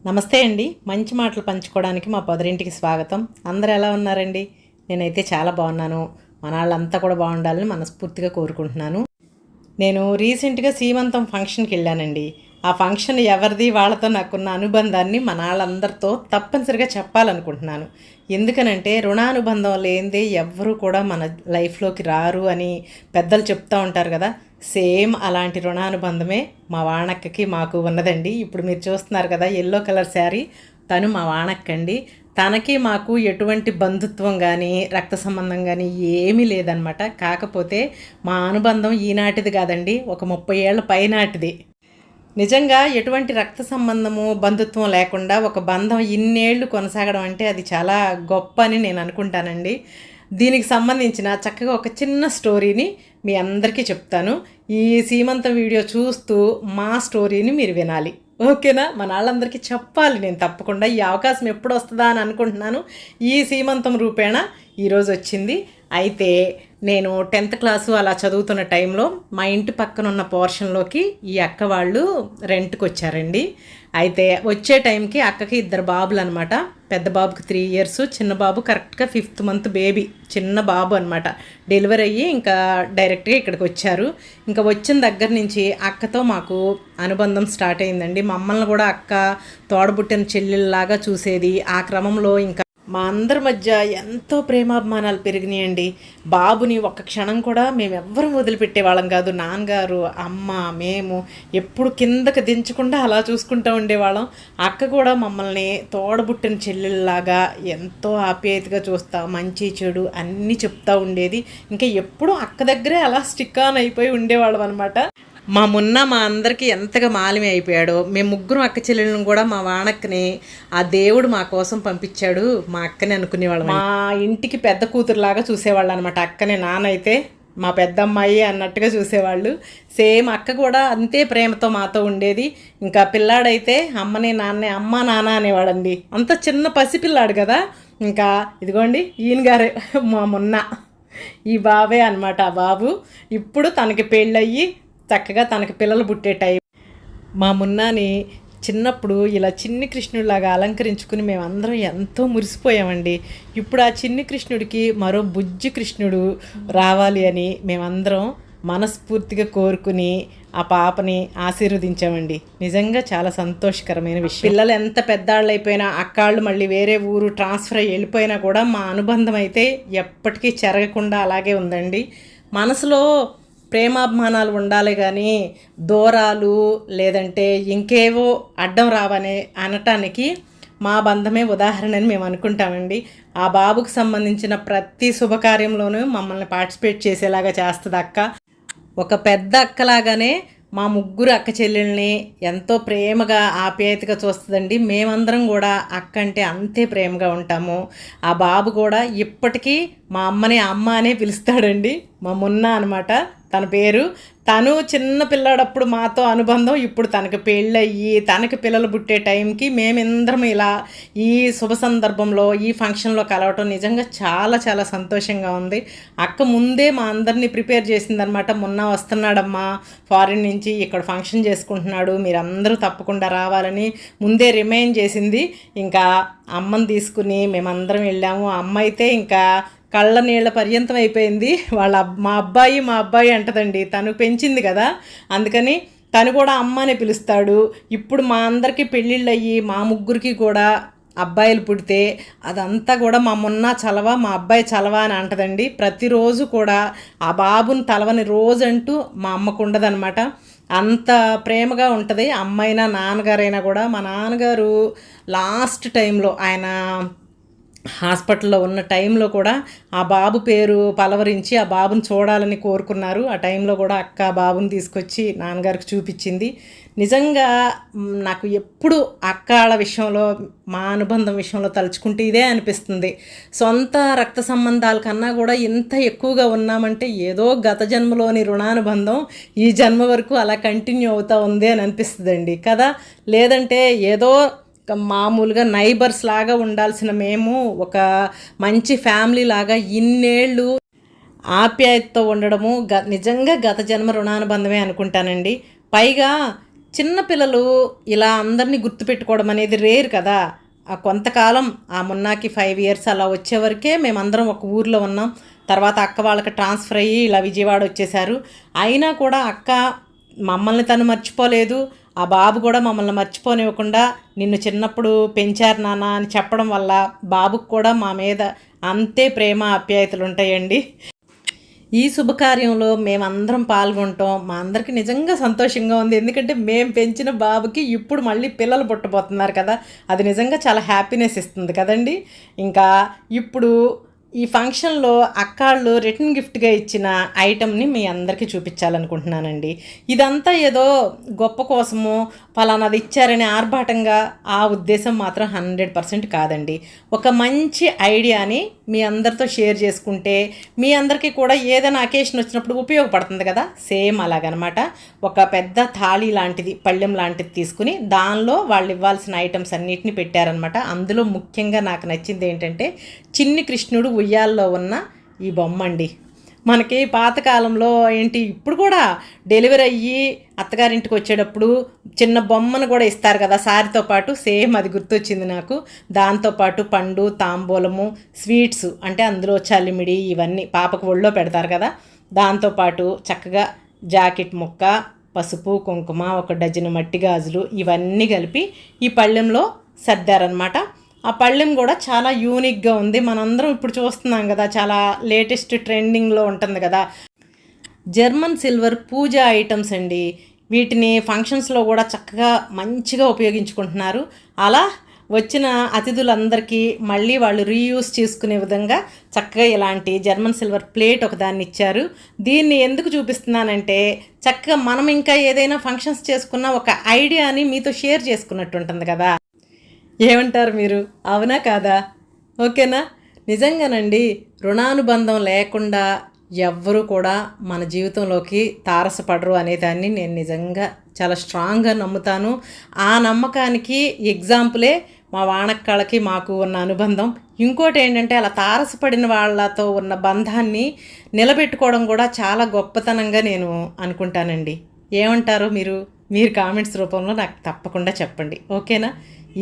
నమస్తే అండి. మంచి మాటలు పంచుకోవడానికి మా పొదరింటికి స్వాగతం. అందరూ ఎలా ఉన్నారండి? నేనైతే చాలా బాగున్నాను. మనాళ్ళంతా కూడా బాగుండాలని మనస్ఫూర్తిగా కోరుకుంటున్నాను. నేను రీసెంట్గా సీమంతం ఫంక్షన్కి వెళ్ళానండి. ఆ ఫంక్షన్ ఎవరిది వాళ్ళతో నాకున్న అనుబంధాన్ని మనాళ్ళందరితో తప్పనిసరిగా చెప్పాలనుకుంటున్నాను. ఎందుకనంటే రుణానుబంధం లేనిదే ఎవ్వరూ కూడా మన లైఫ్లోకి రారు అని పెద్దలు చెప్తూ ఉంటారు కదా. సేమ్ అలాంటి రుణానుబంధమే మా వాణక్కకి మాకు ఉన్నదండి. ఇప్పుడు మీరు చూస్తున్నారు కదా, ఎల్లో కలర్ శారీ, తను మా వాణక్కండి. తనకి మాకు ఎటువంటి బంధుత్వం కానీ రక్త సంబంధం కానీ ఏమీ లేదనమాట. కాకపోతే మా అనుబంధం ఈనాటిది కాదండి, ఒక 30 ఏళ్ల పైనాటిది. నిజంగా ఎటువంటి రక్త సంబంధము బంధుత్వం లేకుండా ఒక బంధం ఇన్నేళ్ళు కొనసాగడం అంటే అది చాలా గొప్ప అని నేను అనుకుంటానండి. దీనికి సంబంధించిన చక్కగా ఒక చిన్న స్టోరీని మీ అందరికీ చెప్తాను. ఈ సీమంతం వీడియో చూస్తూ మా స్టోరీని మీరు వినాలి, ఓకేనా? మన వాళ్ళందరికీ చెప్పాలి నేను తప్పకుండా. ఈ అవకాశం ఎప్పుడు వస్తుందా అని అనుకుంటున్నాను. ఈ సీమంతం రూపేణ ఈరోజు వచ్చింది. అయితే నేను 10th క్లాసు అలా చదువుతున్న టైంలో మా ఇంటి పక్కన ఉన్న పోర్షన్లోకి ఈ అక్క వాళ్ళు రెంట్కి వచ్చారండి. అయితే వచ్చే టైంకి అక్కకి 2 బాబులు అనమాట. పెద్ద బాబుకి 3 years, చిన్న బాబు కరెక్ట్గా 5th month బేబీ, చిన్న బాబు అనమాట. డెలివరీ అయ్యి ఇంకా డైరెక్ట్గా ఇక్కడికి వచ్చారు. ఇంకా వచ్చిన దగ్గర నుంచి అక్కతో మాకు అనుబంధం స్టార్ట్ అయిందండి. మమ్మల్ని కూడా అక్క తోడబుట్టిన చెల్లెల్లాగా చూసేది. ఆ క్రమంలో ఇంకా మా అందరి మధ్య ఎంతో ప్రేమాభిమానాలు పెరిగినాయండి. బాబుని ఒక్క క్షణం కూడా మేమెవ్వరం వదిలిపెట్టే వాళ్ళం కాదు. నాన్నగారు, అమ్మ, మేము ఎప్పుడు కిందకి దించకుండా అలా చూసుకుంటూ ఉండేవాళ్ళం. అక్క కూడా మమ్మల్ని తోడబుట్టిన చెల్లెల్లాగా ఎంతో ఆప్యాయతగా చూస్తా, మంచి చెడు అన్నీ చెప్తూ ఉండేది. ఇంకా ఎప్పుడూ అక్క దగ్గరే అలా స్టిక్ ఆన్ అయిపోయి ఉండేవాళ్ళం అనమాట. మా అందరికీ ఎంతగా మాలిమి అయిపోయాడో, మేము ముగ్గురం అక్క చెల్లెళ్ళను కూడా మా వాణక్కని ఆ దేవుడు మా కోసం పంపించాడు మా అక్కని అనుకునేవాళ్ళం. మా ఇంటికి పెద్ద కూతురులాగా చూసేవాళ్ళు అనమాట అక్కని. నాన్నైతే మా పెద్దమ్మాయి అన్నట్టుగా చూసేవాళ్ళు. సేమ్ అక్క కూడా అంతే ప్రేమతో మాతో ఉండేది. ఇంకా పిల్లాడైతే అమ్మని నాన్నే అమ్మ నాన్న అనేవాడండి. అంత చిన్న పసిపిల్లాడు కదా. ఇంకా ఇదిగోండి ఈయన గారే మా ఈ బాబే అనమాట. ఆ బాబు ఇప్పుడు తనకి పెళ్ళయ్యి చక్కగా తనకి పిల్లలు పుట్టే టైం. మా మున్నాని చిన్నప్పుడు ఇలా చిన్ని కృష్ణుడిలాగా అలంకరించుకుని మేమందరం ఎంతో మురిసిపోయామండి. ఇప్పుడు ఆ చిన్ని కృష్ణుడికి మరో బుజ్జి కృష్ణుడు రావాలి అని మేమందరం మనస్ఫూర్తిగా కోరుకుని ఆ పాపని ఆశీర్వదించామండి. నిజంగా చాలా సంతోషకరమైన విషయం. పిల్లలు ఎంత పెద్దాళ్ళు అయిపోయినా, అక్కాళ్ళు మళ్ళీ వేరే ఊరు ట్రాన్స్ఫర్ అయ్యి వెళ్ళిపోయినా కూడా మా అనుబంధం అయితే ఎప్పటికీ చెరగకుండా అలాగే ఉందండి. మనసులో ప్రేమాభిమానాలు ఉండాలి కానీ దూరాలు లేదంటే ఇంకేవో అడ్డం రావనే అనటానికి మా బంధమే ఉదాహరణని మేము అనుకుంటామండి. ఆ బాబుకు సంబంధించిన ప్రతి శుభకార్యంలోనూ మమ్మల్ని పార్టిసిపేట్ చేసేలాగా చేస్తుంది అక్క. ఒక పెద్ద అక్కలాగానే మా ముగ్గురు అక్క చెల్లెల్ని ఎంతో ప్రేమగా ఆప్యాయతగా చూస్తుందండి. మేమందరం కూడా అక్క అంటే అంతే ప్రేమగా ఉంటాము. ఆ బాబు కూడా ఇప్పటికీ మా అమ్మని అమ్మ అనే పిలుస్తాడండి. మా మున్నా అనమాట తన పేరు. తను చిన్న పిల్లాడప్పుడు మాతో అనుబంధం, ఇప్పుడు తనకు పెళ్ళయ్యి తనకి పిల్లలు పుట్టే టైంకి మేమందరం ఇలా ఈ శుభ సందర్భంలో ఈ ఫంక్షన్లో కలవటం నిజంగా చాలా చాలా సంతోషంగా ఉంది. అక్క ముందే మా అందరినీ ప్రిపేర్ చేసిందనమాట. మొన్న వస్తున్నాడమ్మా ఫారిన్ నుంచి, ఇక్కడ ఫంక్షన్ చేసుకుంటున్నాడు, మీరు అందరూ తప్పకుండా రావాలని ముందే రిమైండ్ చేసింది. ఇంకా అమ్మని తీసుకుని మేమందరం వెళ్ళాము. అమ్మ అయితే ఇంకా కళ్ళ నీళ్ళ పర్యంతం అయిపోయింది. మా అబ్బాయి అంటదండి. తను పెంచింది కదా, అందుకని తను కూడా అమ్మ అని పిలుస్తాడు. ఇప్పుడు మా అందరికీ పెళ్ళిళ్ళు అయ్యి మా ముగ్గురికి కూడా అబ్బాయిలు పుడితే అదంతా కూడా మా మున్నా చలవ, మా అబ్బాయి చలవ అని అంటదండి. ప్రతిరోజు కూడా ఆ బాబుని తలవని రోజంటూ మా అమ్మకు ఉండదనమాట. అంత ప్రేమగా ఉంటుంది. అమ్మైనా నాన్నగారైనా కూడా. మా నాన్నగారు లాస్ట్ టైంలో ఆయన హాస్పిటల్లో ఉన్న టైంలో కూడా ఆ బాబు పేరు పలవరించి ఆ బాబుని చూడాలని కోరుకున్నారు. ఆ టైంలో కూడా అక్క బాబుని తీసుకొచ్చి నాన్నగారికి చూపించింది. నిజంగా నాకు ఎప్పుడు అక్కల విషయంలో మా అనుబంధం విషయంలో తలుచుకుంటే ఇదే అనిపిస్తుంది. సొంత రక్త సంబంధాల కన్నా కూడా ఇంత ఎక్కువగా ఉన్నామంటే ఏదో గత జన్మలోని రుణానుబంధం ఈ జన్మ వరకు అలా కంటిన్యూ అవుతూ ఉంది అని అనిపిస్తుందండి కదా. లేదంటే ఏదో మామూలుగా నైబర్స్ లాగా ఉండాల్సిన మేము ఒక మంచి ఫ్యామిలీ లాగా ఇన్నేళ్ళు ఆప్యాయతతో ఉండడము నిజంగా గత జన్మ రుణానుబంధమే అనుకుంటానండి. పైగా చిన్నపిల్లలు ఇలా అందరినీ గుర్తుపెట్టుకోవడం అనేది రేర్ కదా. ఆ కొంతకాలం ఆ మున్నాకి 5 ఇయర్స్ అలా వచ్చేవరకే మేమందరం ఒక ఊర్లో ఉన్నాం. తర్వాత అక్క వాళ్ళకి ట్రాన్స్ఫర్ అయ్యి ఇలా విజయవాడ వచ్చేసారు. అయినా కూడా అక్క మమ్మల్ని తను మర్చిపోలేదు. ఆ బాబు కూడా మమ్మల్ని మర్చిపోనివ్వకుండా నిన్ను చిన్నప్పుడు పెంచారు నాన్న అని చెప్పడం వల్ల బాబుకు కూడా మా మీద అంతే ప్రేమ ఆప్యాయతలు ఉంటాయండి. ఈ శుభకార్యంలో మేమందరం పాల్గొనటం మా అందరికీ నిజంగా సంతోషంగా ఉంది. ఎందుకంటే మేము పెంచిన బాబుకి ఇప్పుడు మళ్ళీ పిల్లలు పుట్టబోతున్నారు కదా, అది నిజంగా చాలా హ్యాపీనెస్ ఇస్తుంది కదండి. ఇంకా ఇప్పుడు ఈ ఫంక్షన్లో అక్కాళ్ళు రిటర్న్ గిఫ్ట్గా ఇచ్చిన ఐటమ్ని మీ అందరికీ చూపించాలనుకుంటున్నానండి. ఇదంతా ఏదో గొప్ప కోసము ఫలానాది ఇచ్చారని ఆర్భాటంగా ఆ ఉద్దేశం మాత్రం 100% కాదండి. ఒక మంచి ఐడియాని మీ అందరితో షేర్ చేసుకుంటే మీ అందరికీ కూడా ఏదైనా అకేషన్ వచ్చినప్పుడు ఉపయోగపడుతుంది కదా, సేమ్ అలాగనమాట. ఒక పెద్ద థాళీ లాంటిది, పళ్ళెం లాంటిది తీసుకుని దానిలో వాళ్ళు ఇవ్వాల్సిన ఐటమ్స్ అన్నిటిని పెట్టారనమాట. అందులో ముఖ్యంగా నాకు నచ్చింది ఏంటంటే చిన్ని కృష్ణుడు ఉయ్యాల్లో ఉన్న ఈ బొమ్మ అండి. మనకి పాతకాలంలో ఏంటి, ఇప్పుడు కూడా డెలివరీ అయ్యి అత్తగారింటికి వచ్చేటప్పుడు చిన్న బొమ్మను కూడా ఇస్తారు కదా సారితో పాటు, సేమ్ అది గుర్తొచ్చింది నాకు. దాంతోపాటు పండు, తాంబూలము, స్వీట్స్ అంటే అందులో చల్లిమిడి ఇవన్నీ పాపకు ఒళ్ళో పెడతారు కదా, దాంతోపాటు చక్కగా జాకెట్ ముక్క, పసుపు, కుంకుమ, ఒక డజను మట్టి గాజులు ఇవన్నీ కలిపి ఈ పళ్ళెంలో సర్దారనమాట. ఆ పళ్ళెం కూడా చాలా యూనిక్గా ఉంది. మనందరం ఇప్పుడు చూస్తున్నాం కదా, చాలా లేటెస్ట్ ట్రెండింగ్లో ఉంటుంది కదా. జర్మన్ సిల్వర్ పూజ ఐటమ్స్ అండి. వీటిని ఫంక్షన్స్లో కూడా చక్కగా మంచిగా ఉపయోగించుకుంటున్నారు. అలా వచ్చిన అతిథులందరికీ మళ్ళీ వాళ్ళు రీయూస్ చేసుకునే విధంగా చక్కగా ఇలాంటి జర్మన్ సిల్వర్ ప్లేట్ ఒకదాన్ని ఇచ్చారు. దీన్ని ఎందుకు చూపిస్తున్నానంటే చక్కగా మనం ఇంకా ఏదైనా ఫంక్షన్స్ చేసుకున్న ఒక ఐడియాని మీతో షేర్ చేసుకున్నట్టు ఉంటుంది కదా. ఏమంటారు మీరు, అవునా కాదా? ఓకేనా? నిజంగానండి, రుణానుబంధం లేకుండా ఎవ్వరూ కూడా మన జీవితంలోకి తారసపడరు అనేదాన్ని నేను నిజంగా చాలా స్ట్రాంగ్గా నమ్ముతాను. ఆ నమ్మకానికి ఎగ్జాంపులే మా వానక్కళ్ళకి మాకు ఉన్న అనుబంధం. ఇంకోటి ఏంటంటే అలా తారసపడిన వాళ్ళతో ఉన్న బంధాన్ని నిలబెట్టుకోవడం కూడా చాలా గొప్పతనంగా నేను అనుకుంటానండి. ఏమంటారు మీరు కామెంట్స్ రూపంలో నాకు తప్పకుండా చెప్పండి. ఓకేనా?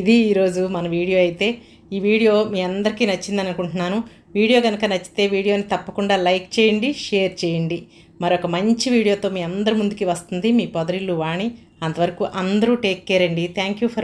ఇది ఈరోజు మన వీడియో అయితే. ఈ వీడియో మీ అందరికీ నచ్చిందని అనుకుంటున్నాను. వీడియో కనుక నచ్చితే వీడియోని తప్పకుండా లైక్ చేయండి, షేర్ చేయండి. మరొక మంచి వీడియోతో మీ అందరి ముందుకి వస్తుంది మీ పొదరిల్లు వాణి. అంతవరకు అందరూ టేక్ కేర్ అండి. Thank you for